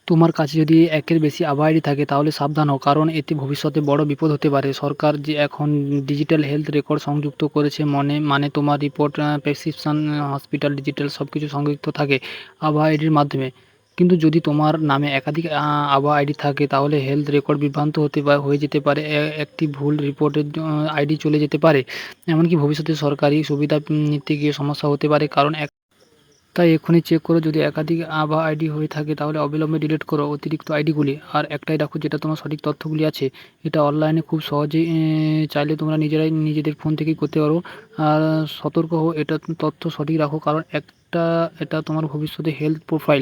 তোমার কাছে যদি একের বেশি আভা আইডি থাকে তাহলে সাবধান হও, কারণ এতে ভবিষ্যতে বড় বিপদ হতে পারে। সরকার যে এখন ডিজিটাল হেলথ রেকর্ড সংযুক্ত করেছে, মানে তোমার রিপোর্ট, প্রেসক্রিপশন, হসপিটাল ডিজিটাল সব কিছু সংযুক্ত থাকে আভা আইডির মাধ্যমে। কিন্তু যদি তোমার নামে একাধিক আভা আইডি থাকে তাহলে হেলথ রেকর্ড বিভ্রান্ত হয়ে যেতে পারে। একটি ভুল রিপোর্টের আইডি চলে যেতে পারে, এমনকি ভবিষ্যতে সরকারি সুবিধা নিতে গিয়ে সমস্যা হতে পারে। কারণ তাই এক্ষুনি চেক করো, যদি একাধিক আভা আইডি হয়ে থাকে তাহলে অবিলম্বে ডিলিট করো অতিরিক্ত আইডিগুলি, আর একটাই রাখো যেটা তোমার সঠিক তথ্যগুলি আছে। এটা অনলাইনে খুব সহজেই চাইলে তোমরা নিজেরাই নিজেদের ফোন থেকেই করতে পারো। আর সতর্ক হও, এটা তথ্য সঠিক রাখো, কারণ এটা তোমার ভবিষ্যতে হেলথ প্রোফাইল।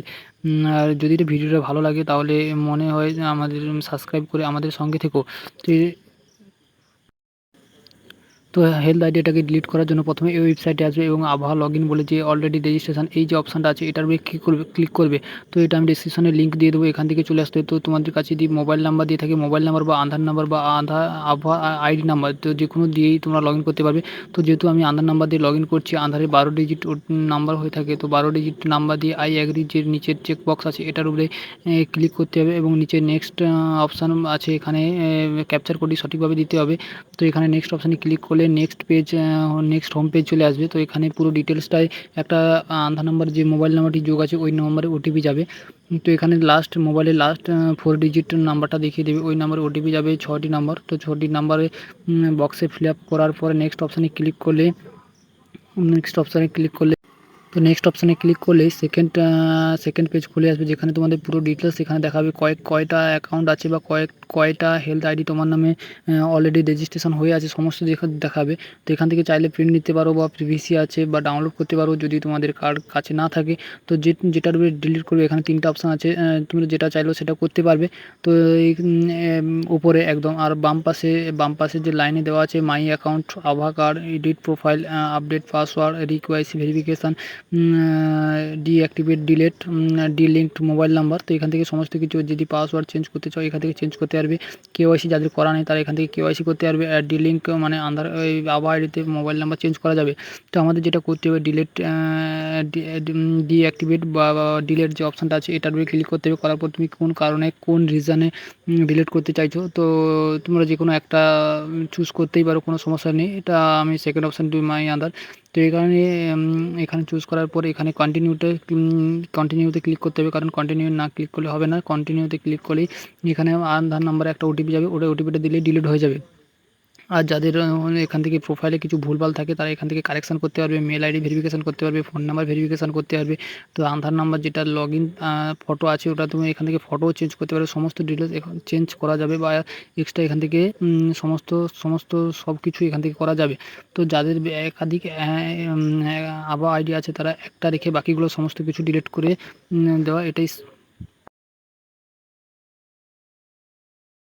আর যদি এটা ভিডিওটা ভালো লাগে তাহলে মনে হয় যে আমাদের সাবস্ক্রাইব করে আমাদের সঙ্গে থেকো। তো তো হেলথ আইডিটাকে ডিলিট করার জন্য প্রথমে এই ওয়েবসাইটে আসবে এবং আবহাওয়া লগ ইন বলে যে অলরেডি রেজিস্ট্রেশন এই যে অপশানটা আছে এটার উপরে ক্লিক করবে। তো এটা আমি ডিসক্রিপশনে লিঙ্ক দিয়ে দেবো, এখান থেকে চলে আসতে। তো তোমাদের কাছে যদি মোবাইল নাম্বার দিয়ে থাকে, মোবাইল নাম্বার বা আধার নাম্বার বা আবহাওয়া আইডি নাম্বার, তো যে কোনো দিয়েই তোমরা লগ ইন করতে পারবে। তো যেহেতু আমি আধার নাম্বার দিয়ে লগ ইন করছি, আধারে 12 ডিজিট নাম্বার হয়ে থাকে, তো 12 ডিজিট নাম্বার দিয়ে আই অ্যাগ্রি যে নিচের চেক বক্স আছে এটার উপরে ক্লিক করতে হবে এবং নিচে নেক্সট অপশান আছে, এখানে ক্যাপচার কোডটি সঠিকভাবে দিতে হবে। তো এখানে নেক্সট অপশানে ক্লিক করলে নেক্সট হোম পেজ চলে আসবে। তো এখানে পুরো ডিটেলসটাই একটা আধার নাম্বার যে মোবাইল নাম্বারটি যোগ আছে ওই নম্বরে ওটিপি যাবে। তো এখানে মোবাইলের লাস্ট 4 ডিজিট নাম্বারটা দেখিয়ে দেবে, ওই নাম্বারে ওটিপি যাবে 6টি নাম্বার। তো 6টি নাম্বারে বক্সে ফিল আপ করার পরে নেক্সট অপশানে ক্লিক করলে তো নেক্সট অপশানে ক্লিক করলেই সেকেন্ড পেজ খুলে আসবে, যেখানে তোমাদের পুরো ডিটেলস এখানে দেখাবে কয়টা অ্যাকাউন্ট আছে বা কয়টা হেলথ আইডি তোমার নামে অলরেডি রেজিস্ট্রেশন হয়ে আছে, সমস্ত দেখাবে। তো এখান থেকে চাইলে প্রিন্ট নিতে পারো বা পিভিসি আছে বা ডাউনলোড করতে পারো যদি তোমাদের কার্ড কাছে না থাকে। তো যেটার উপরে ডিলিট করবে এখানে 3টা অপশান আছে, তুমি যেটা চাইলো সেটা করতে পারবে। তো এই উপরে একদম আর বাম পাশে যে লাইনে দেওয়া আছে মাই অ্যাকাউন্ট, আভা card, edit profile, update password, re KYC verification, deactivate, delinked mobile number. তো এখান থেকে সমস্ত কিছু, যদি পাসওয়ার্ড চেঞ্জ করতে চাও এখান থেকে চেঞ্জ করতে পারবে। কেওয়াইসি যাদের করা নেই তারা এখান থেকে কেওয়াইসি করতে পারবে। ডিলিঙ্ক মানে আধার আভা আইডিতে মোবাইল নাম্বার চেঞ্জ করা যাবে। তো আমাদের যেটা করতে হবে ডিঅ্যাক্টিভেট বা ডিলেট যে অপশানটা আছে এটার উপরে ক্লিক করতে হবে। করার পর তুমি কোন কারণে কোন রিজনে ডিলিট করতে চাইছো, তো তোমরা যে কোনো একটা চুজ করতেই পারো, কোনো সমস্যা নেই। এটা আমি সেকেন্ড অপশান টু মাই আধার। তো এই কারণে এখানে চুজ করার পরে এখানে কন্টিনিউতে ক্লিক করতে হবে, কারণ কন্টিনিউ না ক্লিক করলে হবে না। কন্টিনিউতে ক্লিক করলেই এখানে আধার নাম্বারে একটা ওটিপি যাবে, ওটা ওটিপিটা দিলেই ডিলিট হয়ে যাবে। আর যাদের এখান থেকে প্রোফাইলে কিছু ভুলভাল থাকে তারা এখান থেকে কারেকশান করতে পারবে, মেল আইডি ভেরিফিকেশান করতে পারবে, ফোন নাম্বার ভেরিফিকেশান করতে পারবে। তো আধার নাম্বার যেটা লগ ইন ফটো আছে ওটা তুমি এখান থেকে ফটোও চেঞ্জ করতে পারবে, সমস্ত ডিটেলস এখন চেঞ্জ করা যাবে বা এক্সট্রা এখান থেকে সমস্ত সব কিছু এখান থেকে করা যাবে। তো যাদের একাধিক আভা আইডি আছে তারা একটা রেখে বাকিগুলো সমস্ত কিছু ডিলিট করে দেওয়া, এটাই